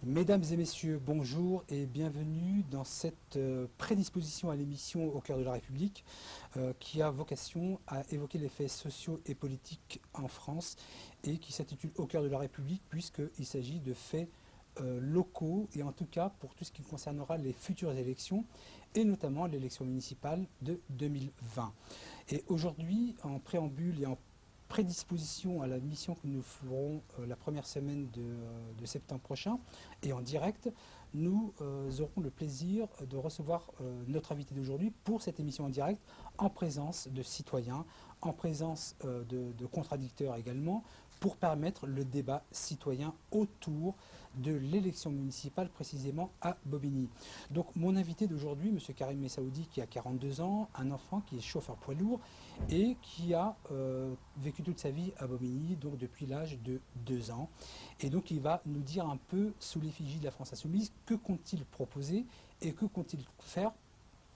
Mesdames et messieurs, bonjour et bienvenue dans cette prédisposition à l'émission Au cœur de la République qui a vocation à évoquer les faits sociaux et politiques en France et qui s'intitule Au cœur de la République puisqu'il s'agit de faits locaux et en tout cas pour tout ce qui concernera les futures élections et notamment l'élection municipale de 2020. Et aujourd'hui, en préambule et en prédisposition à la mission que nous ferons la première semaine de septembre prochain et en direct, nous aurons le plaisir de recevoir notre invité d'aujourd'hui pour cette émission en direct en présence de citoyens, en présence de contradicteurs également, pour permettre le débat citoyen autour de l'élection municipale précisément à Bobigny. Donc mon invité d'aujourd'hui, M. Karim Messaoudi, qui a 42 ans, un enfant qui est chauffeur poids lourd et qui a vécu toute sa vie à Bobigny, donc depuis l'âge de 2 ans. Et donc il va nous dire un peu, sous l'effigie de la France Insoumise, que compte-t-il proposer et que compte-t-il faire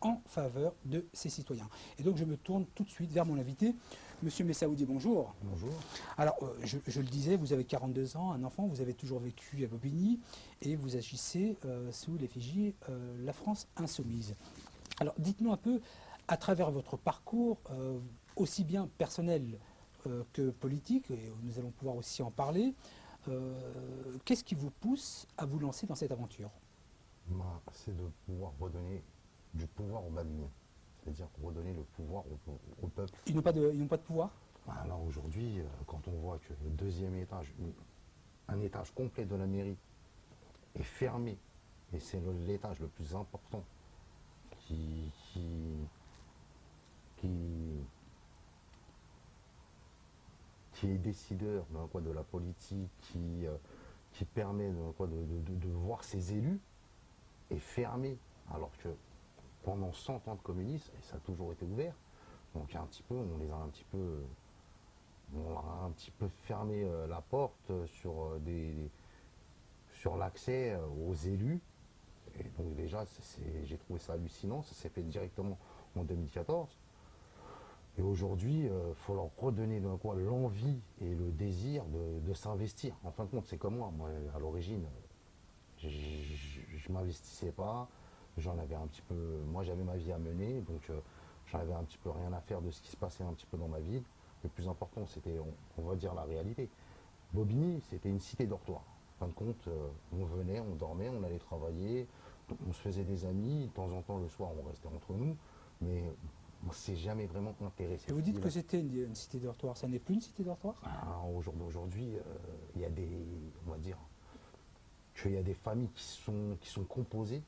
en faveur de ses citoyens. Et donc je me tourne tout de suite vers mon invité. Monsieur Messaoudi, bonjour. Bonjour. Alors, je le disais, vous avez 42 ans, un enfant, vous avez toujours vécu à Bobigny et vous agissez sous l'effigie La France Insoumise. Alors, dites-nous un peu, à travers votre parcours, aussi bien personnel que politique, et nous allons pouvoir aussi en parler, qu'est-ce qui vous pousse à vous lancer dans cette aventure ? C'est de pouvoir redonner du pouvoir aux Babyloniens, c'est-à-dire redonner le pouvoir au peuple. Ils n'ont pas de pouvoir ? Alors aujourd'hui, quand on voit que le deuxième étage, un étage complet de la mairie est fermé, et c'est l'étage le plus important qui est décideur de la politique, qui permet de voir ses élus, est fermé, alors que pendant 100 ans de communisme, et ça a toujours été ouvert, donc on leur a un petit peu fermé la porte sur l'accès aux élus. Et donc déjà, j'ai trouvé ça hallucinant, ça s'est fait directement en 2014. Et aujourd'hui, il faut leur redonner l'envie et le désir de s'investir. En fin de compte, c'est comme moi à l'origine, je ne m'investissais pas. Moi j'avais ma vie à mener, donc j'en avais un petit peu rien à faire de ce qui se passait un petit peu dans ma ville. Le plus important, c'était, on va dire, la réalité. Bobigny, c'était une cité dortoir. En fin de compte, on venait, on dormait, on allait travailler, on se faisait des amis, de temps en temps le soir on restait entre nous, mais on ne s'est jamais vraiment intéressé. Et vous dites que c'était une cité dortoir, ça n'est plus une cité dortoir ? Aujourd'hui, il y a des familles qui sont composées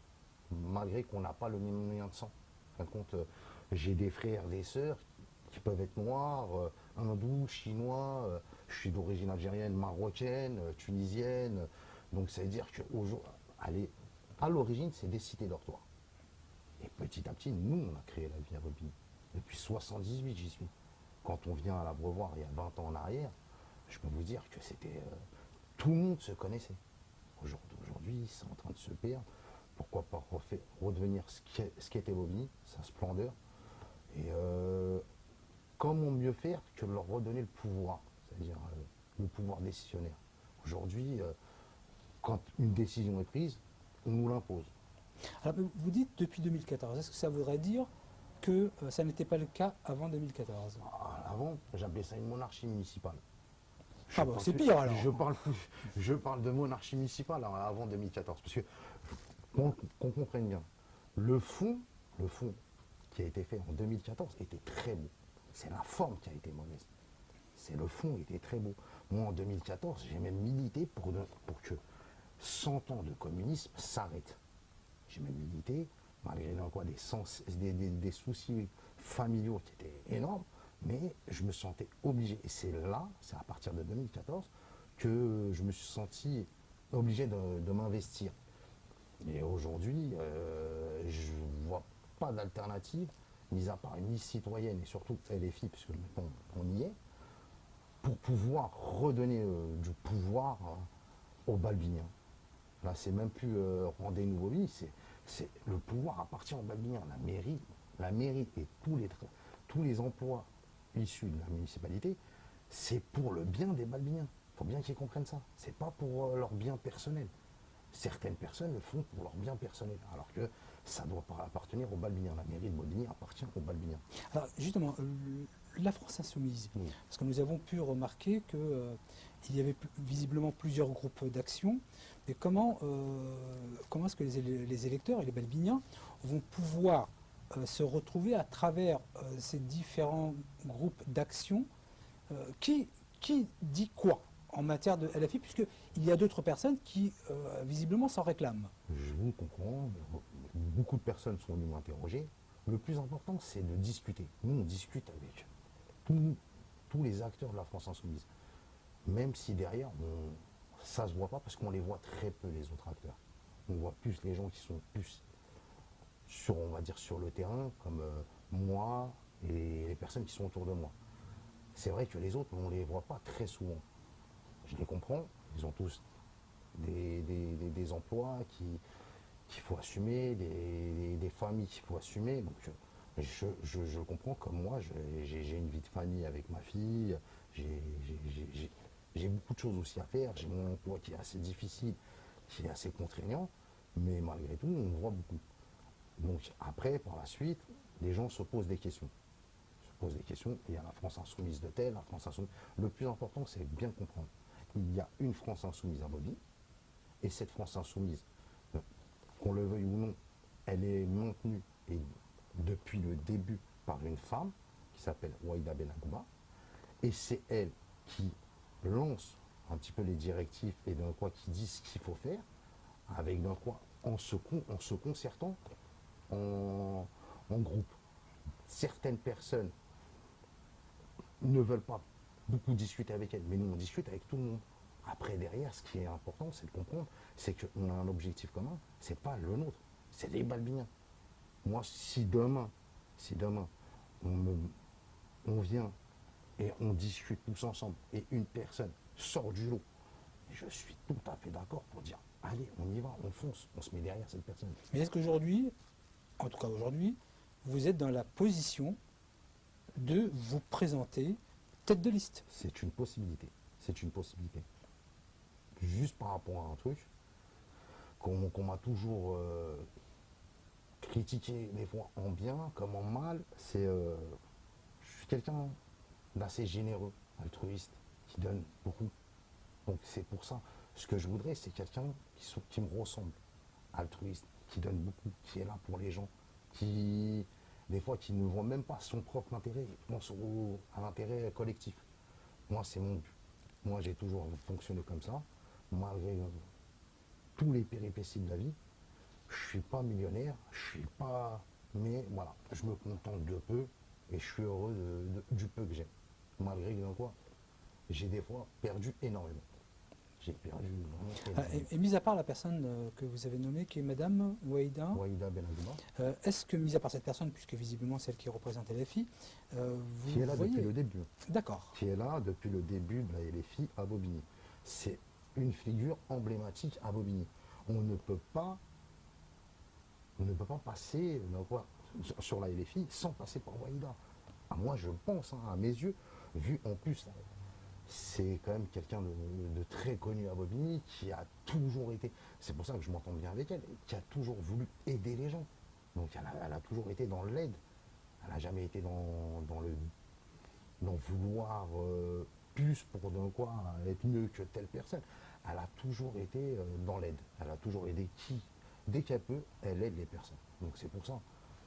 malgré qu'on n'a pas le même lien de sang. En fin de compte, j'ai des frères, des sœurs qui peuvent être noirs, hindous, chinois, je suis d'origine algérienne, marocaine, tunisienne. Donc ça veut dire qu'à l'origine, c'est des cités dortoirs. Et petit à petit, nous, on a créé la vie à Bobigny. Depuis 78, j'y suis. Quand on vient à l'Abreuvoir il y a 20 ans en arrière, je peux vous dire que tout le monde se connaissait. Aujourd'hui, c'est en train de se perdre. Pourquoi pas redevenir ce qu'était Bobigny, sa splendeur. Et comment mieux faire que leur redonner le pouvoir, c'est-à-dire le pouvoir décisionnaire. Aujourd'hui, quand une décision est prise, on nous l'impose. Alors vous dites depuis 2014, est-ce que ça voudrait dire que ça n'était pas le cas avant 2014 ? Avant, j'appelais ça une monarchie municipale. C'est pire alors. Je parle de monarchie municipale avant 2014, parce que qu'on comprenne bien, le fond qui a été fait en 2014 était très beau. C'est la forme qui a été mauvaise. C'est le fond qui était très beau. Moi, en 2014, j'ai même milité pour que 100 ans de communisme s'arrêtent. J'ai même milité, malgré des soucis familiaux qui étaient énormes, mais je me sentais obligé. Et c'est à partir de 2014, que je me suis senti obligé de m'investir. Et aujourd'hui, je ne vois pas d'alternative, mis à part une liste citoyenne et surtout LFI, puisque maintenant on y est, pour pouvoir redonner du pouvoir aux Balbiniens. Là, c'est même plus rendez-nous Bobigny, c'est le pouvoir appartient aux Balbiniens. La mairie et tous les emplois issus de la municipalité, c'est pour le bien des Balbiniens. Il faut bien qu'ils comprennent ça. C'est pas pour leur bien personnel. Certaines personnes le font pour leur bien personnel, alors que ça doit pas appartenir aux Balbiniens. La mairie de Bobigny appartient aux Balbiniens. Alors justement, la France insoumise, Oui. parce que nous avons pu remarquer qu'il y avait visiblement plusieurs groupes d'action, et comment est-ce que les électeurs et les Balbiniens vont pouvoir se retrouver à travers ces différents groupes d'action qui dit quoi en matière de LFI, puisqu'il y a d'autres personnes qui visiblement s'en réclament. Je vous comprends, beaucoup de personnes sont venues m'interroger. Le plus important, c'est de discuter. Nous, on discute avec tous les acteurs de la France insoumise. Même si derrière, ça ne se voit pas parce qu'on les voit très peu, les autres acteurs. On voit plus les gens qui sont plus sur, on va dire, sur le terrain, comme moi et les personnes qui sont autour de moi. C'est vrai que les autres, on ne les voit pas très souvent. Je les comprends, ils ont tous des emplois qu'il faut assumer, des familles qu'il faut assumer. Donc je comprends, comme moi, j'ai une vie de famille avec ma fille, j'ai beaucoup de choses aussi à faire, j'ai mon emploi qui est assez difficile, qui est assez contraignant, mais malgré tout, on voit beaucoup. Donc après, par la suite, les gens se posent des questions. Se posent des questions, il y a la France insoumise de telle, la France insoumise. Le plus important, c'est bien comprendre. Il y a une France insoumise à Bobigny, et cette France insoumise, qu'on le veuille ou non, elle est maintenue et depuis le début par une femme qui s'appelle Waïda Benagouba, et c'est elle qui lance un petit peu les directives et d'un quoi qui dit ce qu'il faut faire, avec d'un quoi en se concertant en groupe. Certaines personnes ne veulent pas beaucoup discuter avec elle, mais nous on discute avec tout le monde. Après derrière, ce qui est important, c'est de comprendre, c'est qu'on a un objectif commun, c'est pas le nôtre, c'est les Balbiniens. Moi, si demain on vient et on discute tous ensemble et une personne sort du lot, je suis tout à fait d'accord pour dire allez, on y va, on fonce, on se met derrière cette personne. Mais est-ce qu'aujourd'hui, en tout cas aujourd'hui, vous êtes dans la position de vous présenter tête de liste? C'est une possibilité. C'est une possibilité. Juste par rapport à un truc qu'on m'a toujours critiqué, des fois en bien comme en mal, c'est je suis quelqu'un d'assez généreux, altruiste, qui donne beaucoup. Donc c'est pour ça. Ce que je voudrais, c'est quelqu'un qui me ressemble, altruiste, qui donne beaucoup, qui est là pour les gens, qui, des fois, qui ne voit même pas son propre intérêt, il pense à l'intérêt collectif. Moi, c'est mon but. Moi, j'ai toujours fonctionné comme ça, malgré tous les péripéties de la vie. Je ne suis pas millionnaire, je suis pas... Mais voilà, je me contente de peu et je suis heureux du peu que j'ai. Malgré que, quoi, j'ai des fois perdu énormément. J'ai perdu vraiment énormément. Et mis à part la personne que vous avez nommée, qui est Madame Waïda, Waïda Benagouba, est-ce que, mis à part cette personne, puisque visiblement celle qui représente LFI, vous qui est là voyez... depuis le début. D'accord. Qui est là depuis le début de la LFI à Bobigny. C'est une figure emblématique à Bobigny. On ne peut pas passer sur la LFI sans passer par Waïda. Moi, je pense, à mes yeux, vu en plus, c'est quand même quelqu'un de très connu à Bobigny, qui a toujours été, c'est pour ça que je m'entends bien avec elle, qui a toujours voulu aider les gens. Donc elle a toujours été dans l'aide. Elle n'a jamais été dans vouloir plus pour être mieux que telle personne. Elle a toujours été dans l'aide. Elle a toujours aidé qui, dès qu'elle peut, elle aide les personnes. Donc c'est pour ça.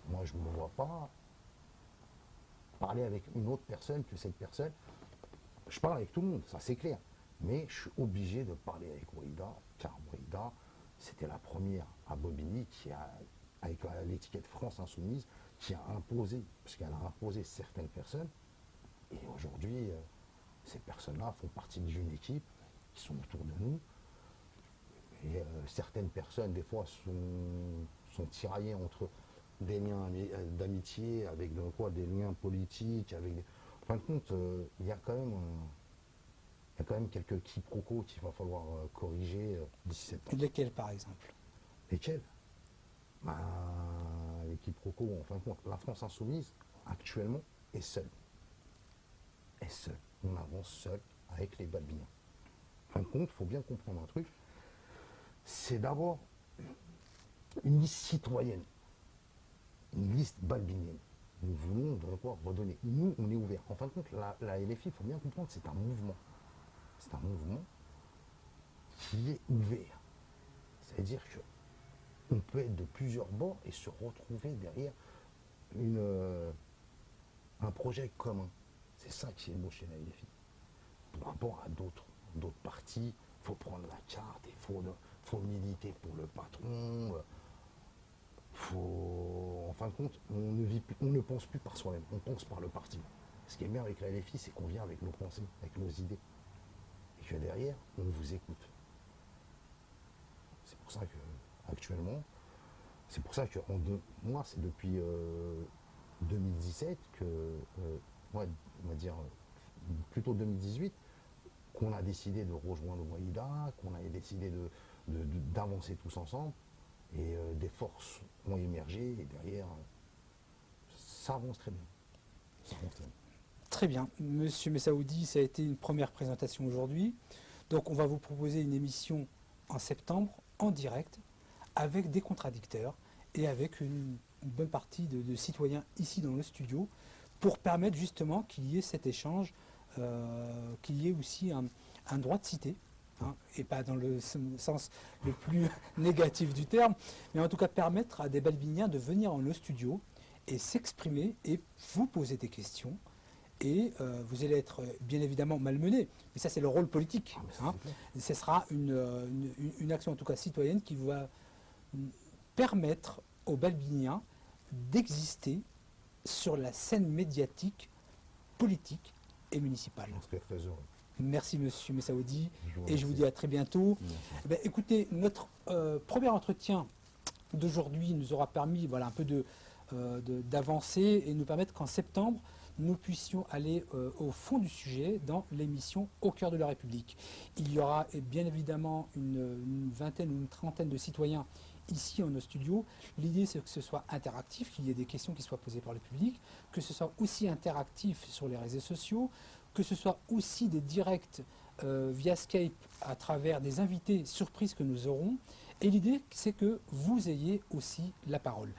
Moi, je ne me vois pas parler avec une autre personne que cette personne. Je parle avec tout le monde, ça c'est clair. Mais je suis obligé de parler avec Waïda, car Waïda, c'était la première à Bobigny avec l'étiquette France Insoumise, qui a imposé, parce qu'elle a imposé certaines personnes. Et aujourd'hui, ces personnes-là font partie d'une équipe qui sont autour de nous. Et certaines personnes, des fois, sont tiraillées entre des liens d'amitié, avec des liens politiques, En fin de compte, il y a quand même quelques quiproquos qu'il va falloir corriger d'ici septembre. Lesquels, par exemple? Lesquels? Les quiproquos, en fin de compte, la France insoumise, actuellement, est seule. Est seule. On avance seul avec les Balbiniens. En fin de compte, il faut bien comprendre un truc. c'est d'abord une liste citoyenne, une liste balbinienne. Nous voulons donc redonner. Nous, on est ouvert. En fin de compte, la LFI, il faut bien comprendre, c'est un mouvement. C'est un mouvement qui est ouvert. C'est-à-dire qu'on peut être de plusieurs bords et se retrouver derrière un projet commun. C'est ça qui est beau chez la LFI. Par rapport à d'autres partis, il faut prendre la carte, il faut militer pour le patron. En fin de compte, on ne pense plus par soi-même, on pense par le parti. Ce qui est bien avec la LFI, c'est qu'on vient avec nos pensées, avec nos idées. Et que derrière, on vous écoute. C'est pour ça que, actuellement, c'est pour ça que moi, c'est depuis 2017 que, on va dire plutôt 2018, qu'on a décidé de rejoindre Wahida, qu'on a décidé d'avancer tous ensemble. Et des forces ont émergé et derrière, ça avance très bien. Ça avance très bien. Très bien. Monsieur Messaoudi, ça a été une première présentation aujourd'hui. Donc on va vous proposer une émission en septembre, en direct, avec des contradicteurs et avec une bonne partie de citoyens ici dans le studio, pour permettre justement qu'il y ait cet échange, qu'il y ait aussi un droit de cité. Hein, et pas dans le sens le plus négatif du terme, mais en tout cas permettre à des balbiniens de venir en le studio et s'exprimer et vous poser des questions. Et vous allez être bien évidemment malmené, mais ça c'est le rôle politique. Hein. Ce sera une action en tout cas citoyenne qui va permettre aux balbiniens d'exister sur la scène médiatique, politique et municipale. Je serais très heureux. Merci Monsieur Messaoudi et je vous dis à très bientôt. Eh bien, écoutez, notre premier entretien d'aujourd'hui nous aura permis un peu d'avancer et nous permettre qu'en septembre, nous puissions aller au fond du sujet dans l'émission Au cœur de la République. Il y aura bien évidemment une vingtaine ou une trentaine de citoyens ici en nos studios. L'idée c'est que ce soit interactif, qu'il y ait des questions qui soient posées par le public, que ce soit aussi interactif sur les réseaux sociaux, que ce soit aussi des directs via Skype à travers des invités surprises que nous aurons. Et l'idée, c'est que vous ayez aussi la parole.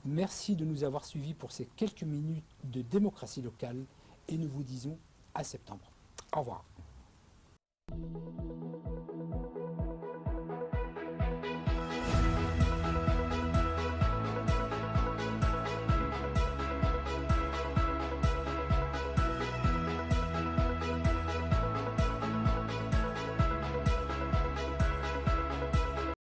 Merci de nous avoir suivis pour ces quelques minutes de démocratie locale et nous vous disons à septembre. Au revoir.